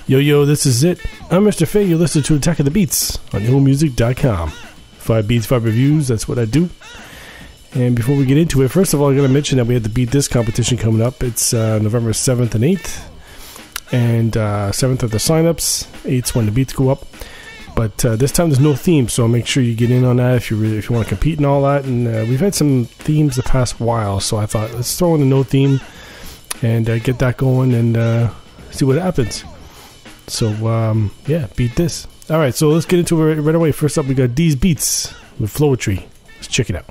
Yo, this is it. I'm Mr. Faye. You listen to Attack of the Beats on IllMuzik.com. 5 beats, 5 reviews. That's what I do. And before we get into it, first of all, I got to mention that we have the Beat This competition coming up. It's November 7th and 8th. And 7th are the signups. 8th's when the beats go up. But this time there's no theme, so make sure you get in on that if you want to compete and all that. And we've had some themes the past while, so I thought let's throw in a no theme and get that going and see what happens. So, yeah, beat this. All right, so let's get into it right away. First up, we got These Beats with Flowetry. Let's check it out.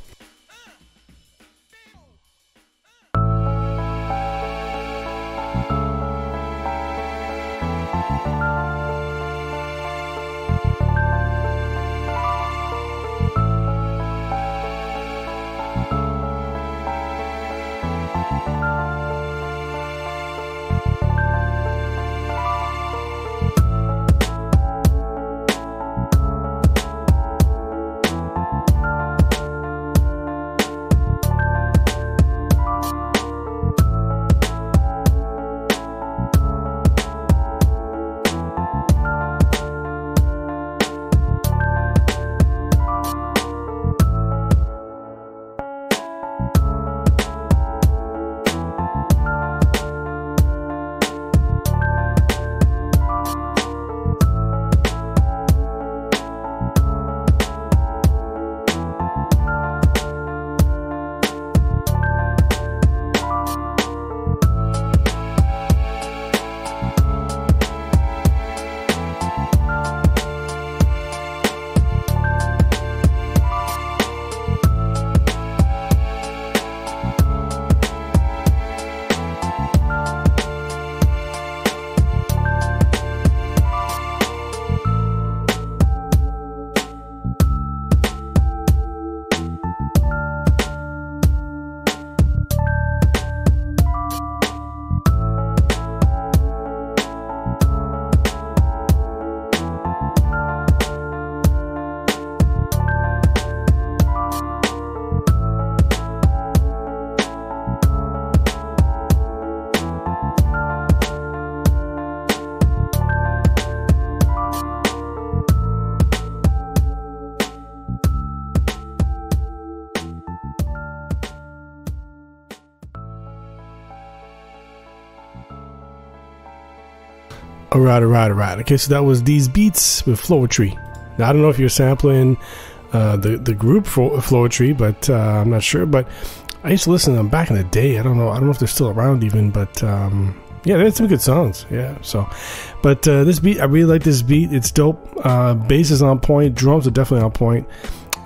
Alright. Okay, so that was These Beats with Flowetry. Now, I don't know if you're sampling the group for Flowetry, but I'm not sure. But I used to listen to them back in the day. I don't know if they're still around even, but yeah, they had some good songs. Yeah, so. But this beat, I really like this beat. It's dope. Bass is on point. Drums are definitely on point.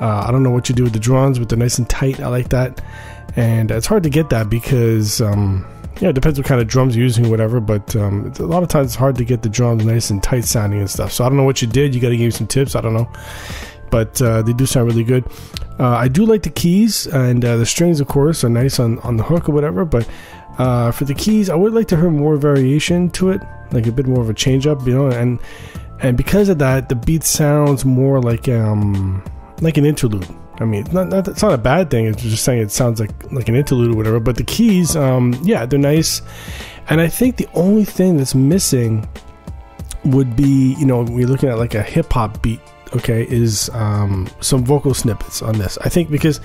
I don't know what you do with the drums, but they're nice and tight. I like that. And it's hard to get that because... yeah, it depends what kind of drums you're using or whatever, but a lot of times it's hard to get the drums nice and tight sounding and stuff. So I don't know what you did. You got to give me some tips. I don't know. But they do sound really good. I do like the keys, and the strings, of course, are nice on the hook or whatever. But for the keys, I would like to hear more variation to it, like a bit more of a change up, you know. And because of that, the beat sounds more like an interlude. I mean, it's not a bad thing. It's just saying it sounds like an interlude or whatever. But the keys, yeah, they're nice. And I think the only thing that's missing would be, you know, we're looking at like a hip hop beat, okay, is some vocal snippets on this. I think because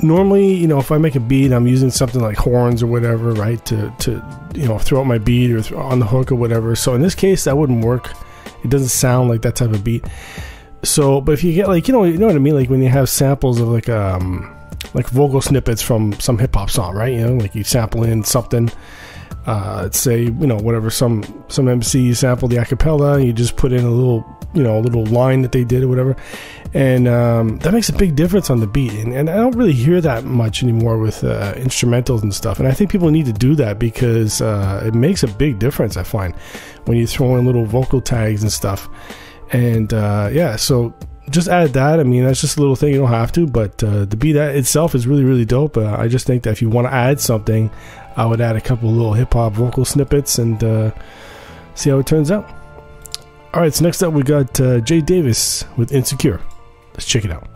normally, you know, if I make a beat, I'm using something like horns or whatever, right, to you know, throw out my beat or on the hook or whatever. So in this case, that wouldn't work. It doesn't sound like that type of beat. So, but if you get like, you know what I mean, like when you have samples of like vocal snippets from some hip hop song, right? You know, like you sample in something, let's say, you know, whatever, some MC sample the acapella, and you just put in a little line that they did or whatever, and that makes a big difference on the beat. And I don't really hear that much anymore with instrumentals and stuff. And I think people need to do that because it makes a big difference, I find, when you throw in little vocal tags and stuff. And yeah, so just add that. I mean, that's just a little thing, you don't have to, but the beat itself is really, really dope. I just think that if you want to add something, I would add a couple of little hip-hop vocal snippets and see how it turns out. Alright, so next up we got Jay Davis with Insecure. Let's check it out.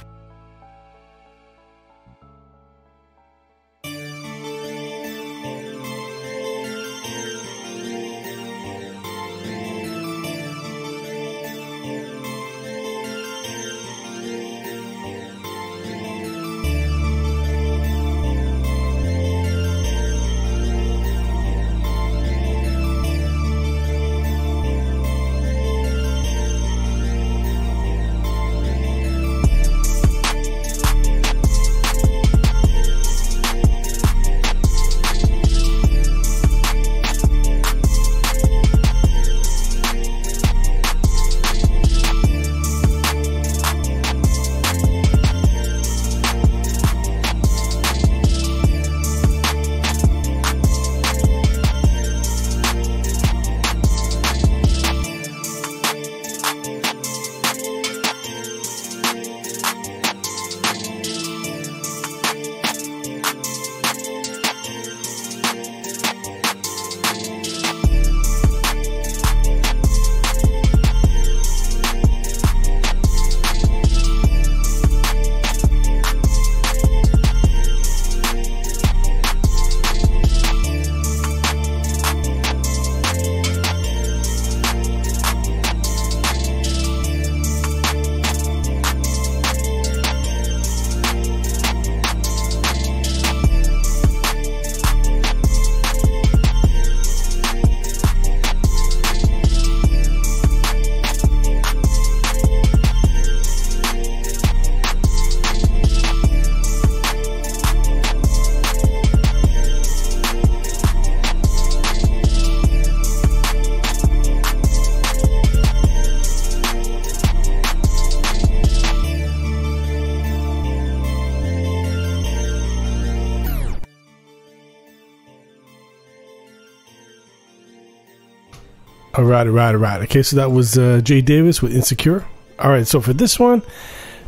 All right. Okay, so that was Jay Davis with Insecure. All right, so for this one,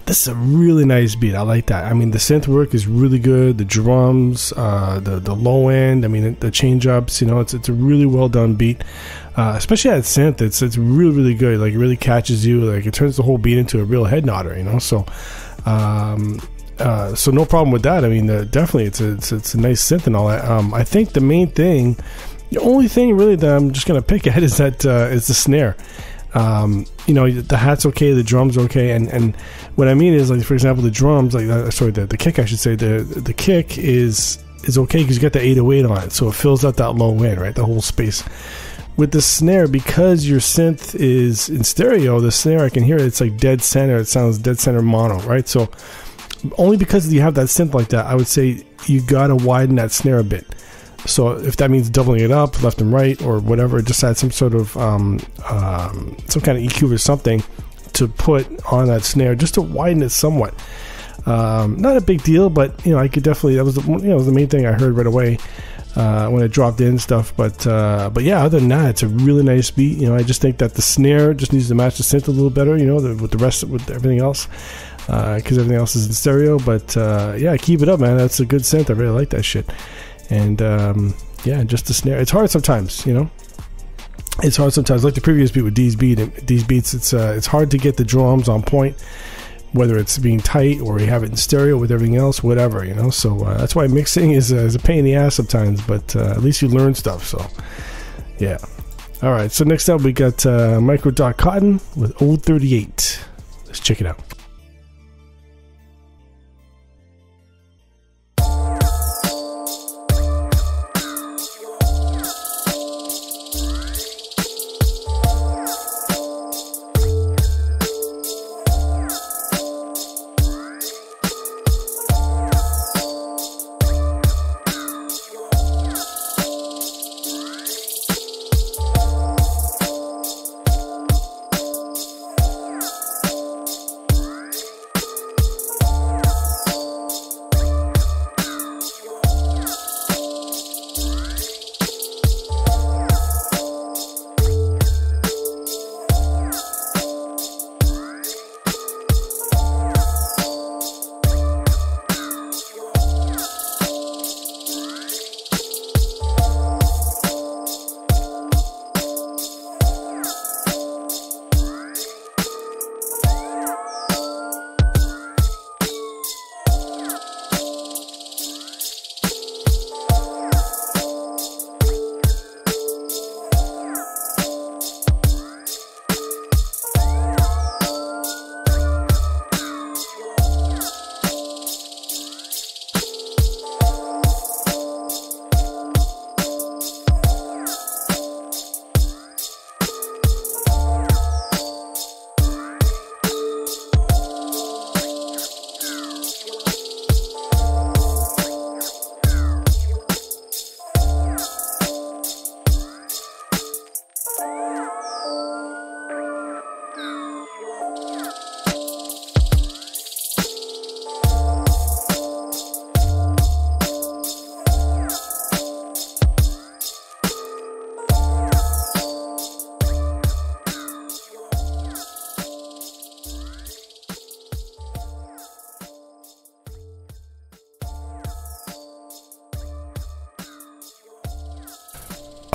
this is a really nice beat. I like that. I mean, the synth work is really good. The drums, the low end. I mean, the change ups. You know, it's a really well done beat. Especially that synth, it's really, really good. Like, it really catches you. Like, it turns the whole beat into a real head nodder. You know, so so no problem with that. I mean, definitely, it's a nice synth and all that. I think the main thing. The only thing really that I'm just gonna pick at is the snare. You know, the hat's okay, the drums are okay, and what I mean is, like, for example, the drums, like the kick, I should say, the kick is okay because you got the 808 on it, so it fills out that low end, right, the whole space. With the snare, because your synth is in stereo, the snare, I can hear it, it's like dead center. It sounds dead center mono, right? So only because you have that synth like that, I would say you gotta widen that snare a bit. So if that means doubling it up left and right or whatever, just add some sort of some kind of EQ or something to put on that snare just to widen it somewhat. Not a big deal, but you know, I could definitely, that was the main thing I heard right away when it dropped in stuff. But yeah, other than that, it's a really nice beat. You know, I just think that the snare just needs to match the synth a little better. You know, with everything else, because everything else is in stereo. But yeah, keep it up, man. That's a good synth. I really like that shit. And yeah, just the snare. It's hard sometimes, you know. It's hard sometimes. Like the previous beat with these beats, it's hard to get the drums on point, whether it's being tight or you have it in stereo with everything else, whatever, you know. So that's why mixing is a pain in the ass sometimes, but at least you learn stuff. So yeah. All right. So next up we got Micro Dot Cotton with Old 38. Let's check it out.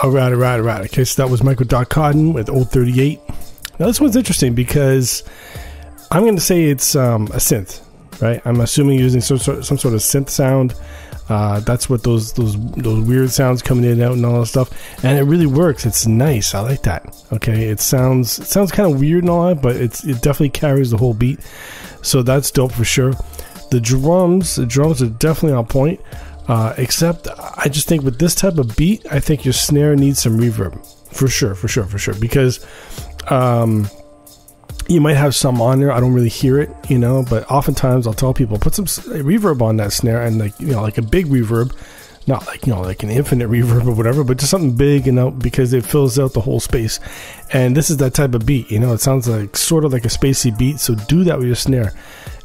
All right. Okay, so that was Michael Dot Cotton with Old 38. Now this one's interesting because I'm going to say it's a synth, right? I'm assuming using some sort of synth sound. That's what those weird sounds coming in and out and all that stuff, and it really works. It's nice. I like that. Okay, it sounds kind of weird and all that, but it definitely carries the whole beat. So that's dope for sure. The drums are definitely on point. Except I just think with this type of beat, I think your snare needs some reverb for sure. Because you might have some on there. I don't really hear it, but oftentimes I'll tell people put some reverb on that snare, and like a big reverb, not like an infinite reverb or whatever, but just something big, because it fills out the whole space. And this is that type of beat, it sounds like sort of like a spacey beat. So do that with your snare,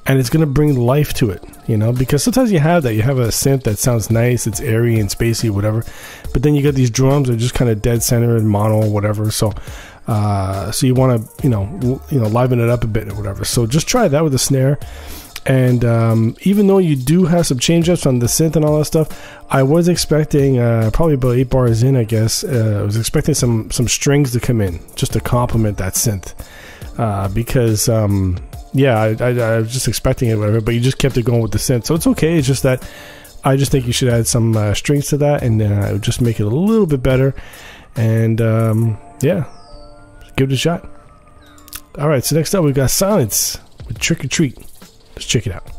and it's going to bring life to it, because sometimes you have a synth that sounds nice, it's airy and spacey, whatever, but then you got these drums that are just kind of dead center and mono, whatever. So you want to liven it up a bit or whatever. So just try that with the snare. And even though you do have some change-ups on the synth and all that stuff, I was expecting probably about 8 bars in, I guess, I was expecting some strings to come in just to complement that synth, because I was just expecting it, whatever, but you just kept it going with the synth, so it's okay. It's just that I just think you should add some strings to that, and it would just make it a little bit better. And give it a shot. All right, so next up we've got Silence with Trick or Treat. Let's check it out.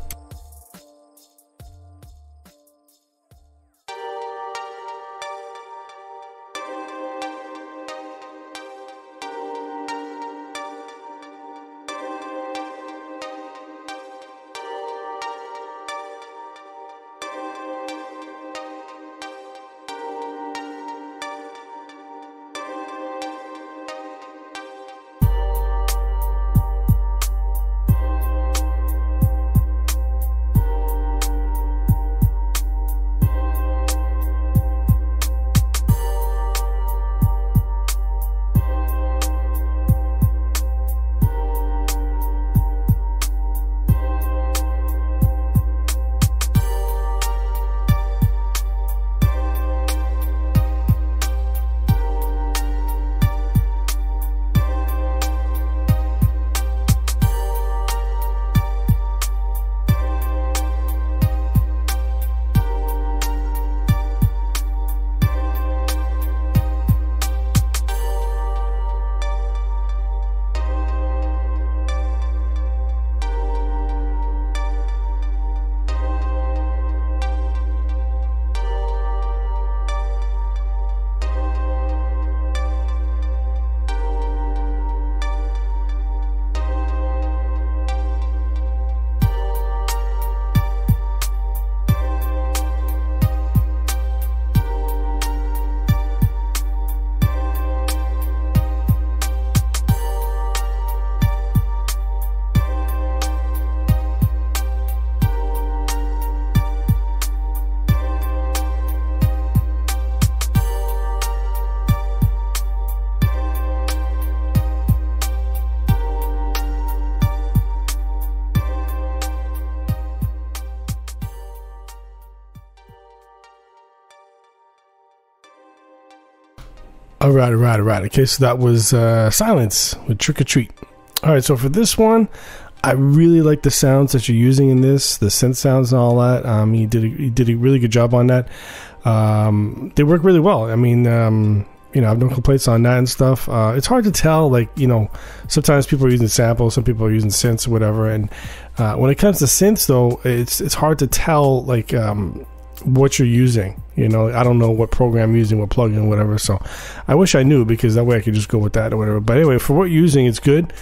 All right. Okay, so that was Silence with Trick or Treat. All right, so for this one, I really like the sounds that you're using in this, the synth sounds and all that. He did a really good job on that. They work really well. I mean, I have no complaints on that and stuff. It's hard to tell, sometimes people are using samples, some people are using synths or whatever. And when it comes to synths, though, it's hard to tell, what you're using. I don't know what program you're using, what plugin, whatever. So I wish I knew, because that way I could just go with that or whatever. But anyway, for what you're using, it's good.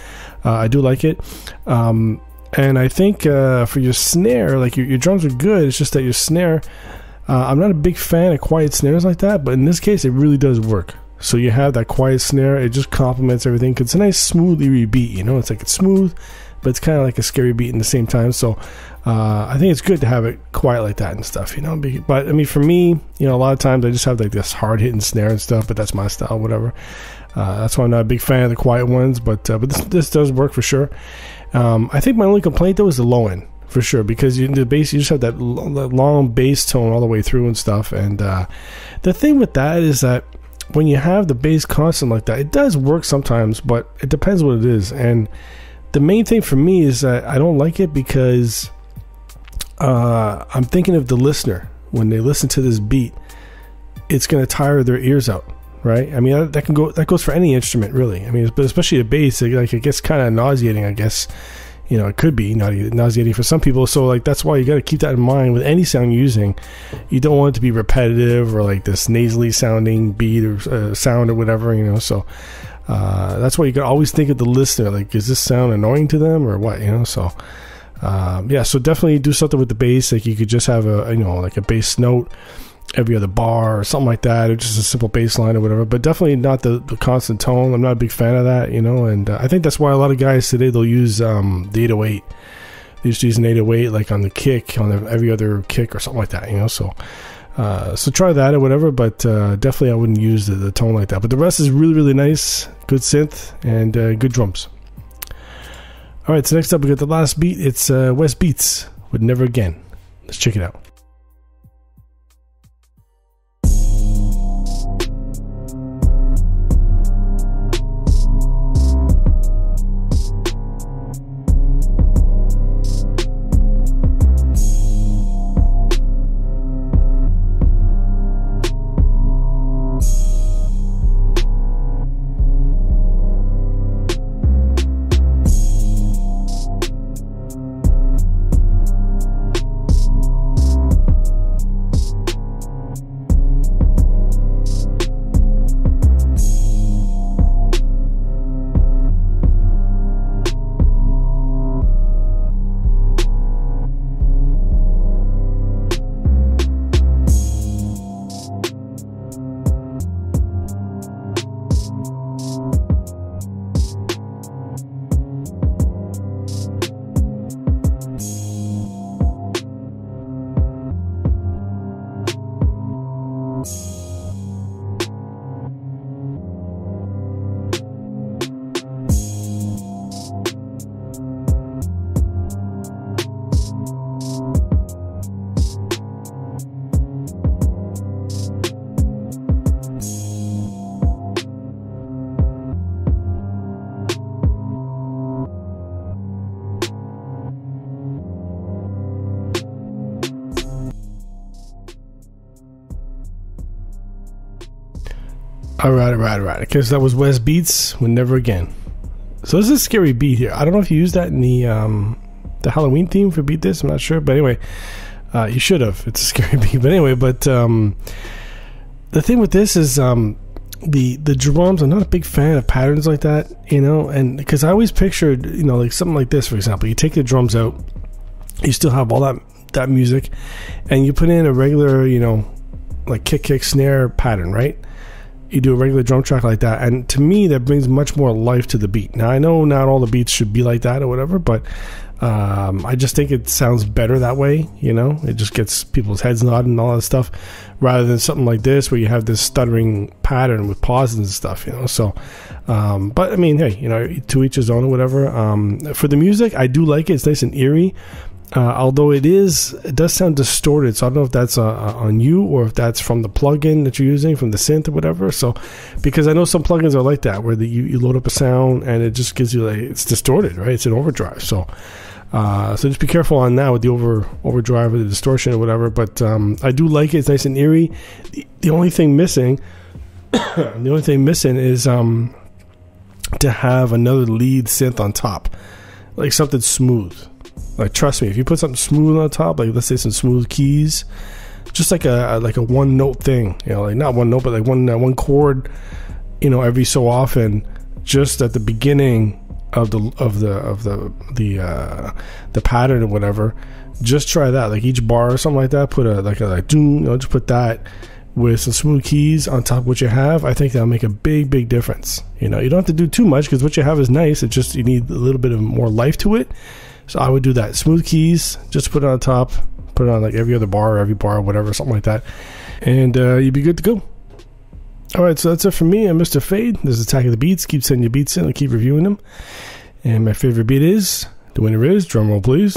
I do like it. And I think for your snare, your drums are good. It's just that your snare, I'm not a big fan of quiet snares like that, but in this case, it really does work. So you have that quiet snare. It just complements everything. 'Cause it's a nice, smooth, eerie beat. It's smooth, but it's kind of like a scary beat in the same time. So I think it's good to have it quiet like that and stuff, But I mean, for me, a lot of times I just have this hard hitting snare and stuff, but that's my style, whatever. That's why I'm not a big fan of the quiet ones, but this does work for sure. I think my only complaint though is the low end, for sure, because the bass, you just have that long bass tone all the way through and stuff. And the thing with that is that when you have the bass constant like that, it does work sometimes, but it depends what it is. And the main thing for me is that I don't like it because I'm thinking of the listener. When they listen to this beat, it's going to tire their ears out, right? I mean, that goes for any instrument, really. I mean, but especially a bass, like it gets kind of nauseating, I guess. You know, it could be nauseating for some people. So like that's why you got to keep that in mind with any sound you're using. You don't want it to be repetitive or like this nasally sounding beat or sound or whatever, you know. So that's why you got to always think of the listener. Like, is this sound annoying to them or what? You know, so yeah. So definitely do something with the bass. Like you could just have like a bass note every other bar or something like that, or just a simple bass line or whatever, but definitely not the constant tone. I'm not a big fan of that, you know, and I think that's why a lot of guys today, they'll use the 808. They used to use an 808 like on the kick, on every other kick or something like that, you know, so try that or whatever, but definitely I wouldn't use the tone like that. But the rest is really, really nice, good synth, and good drums. All right, so next up we got the last beat. It's West Beats with Never Again. Let's check it out. All right. Okay, so that was West Beats with Never Again. So this is a scary beat here. I don't know if you used that in the Halloween theme for Beat This. I'm not sure, but anyway, you should have. It's a scary beat, but anyway. But the thing with this is the drums. I'm not a big fan of patterns like that, you know, and because I always pictured, you know, like something like this, for example. You take the drums out, you still have all that music, and you put in a regular, you know, like kick snare pattern, right? You do a regular drum track like that, and to me that brings much more life to the beat. Now I know not all the beats should be like that or whatever, but I just think it sounds better that way, you know. It just gets people's heads nodding and all that stuff, rather than something like this where you have this stuttering pattern with pauses and stuff, you know. So but I mean, hey, you know, to each his own or whatever. For the music, I do like it. It's nice and eerie. Although it does sound distorted, so I don't know if that's on you or if that's from the plugin that you're using, from the synth or whatever. So, because I know some plugins are like that, where you load up a sound and it just gives you like, it's distorted, right? It's an overdrive. So just be careful on that with the overdrive or the distortion or whatever. But I do like it. It's nice and eerie. The only thing missing, is to have another lead synth on top, like something smooth. Like, trust me, if you put something smooth on top, like let's say some smooth keys, just like a one note thing, you know, like not one note, but like one chord, you know, every so often, just at the beginning of the pattern or whatever. Just try that, like each bar or something like that. Put you know, just put that with some smooth keys on top of what you have. I think that'll make a big difference. You know, you don't have to do too much because what you have is nice. It's just you need a little bit of more life to it. So I would do that. Smooth keys, just put it on top, put it on like every other bar or every bar, whatever, something like that. And you'd be good to go. All right, so that's it for me. I'm Mr. Fade. This is Attack of the Beats. Keep sending your beats in. I'll keep reviewing them. And my favorite beat is, the winner is, drum roll please,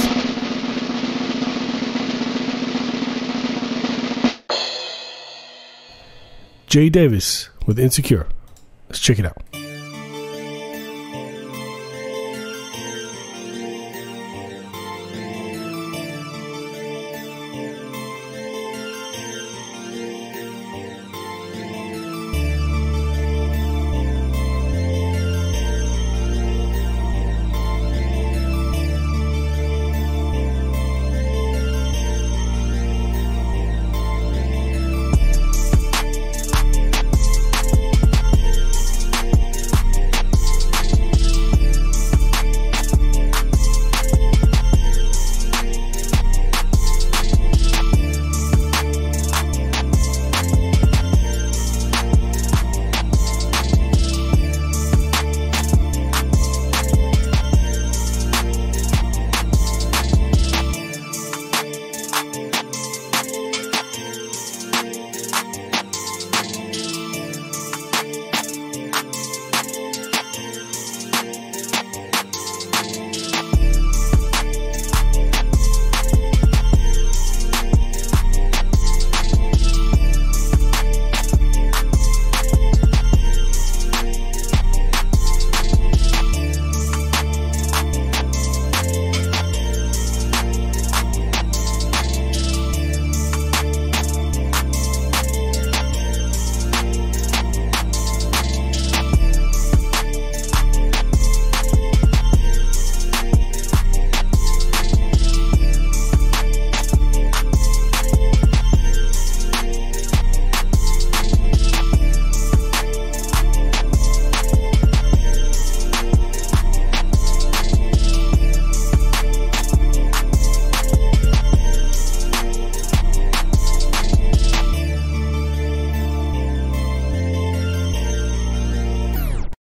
Jay Davis with Insecure. Let's check it out.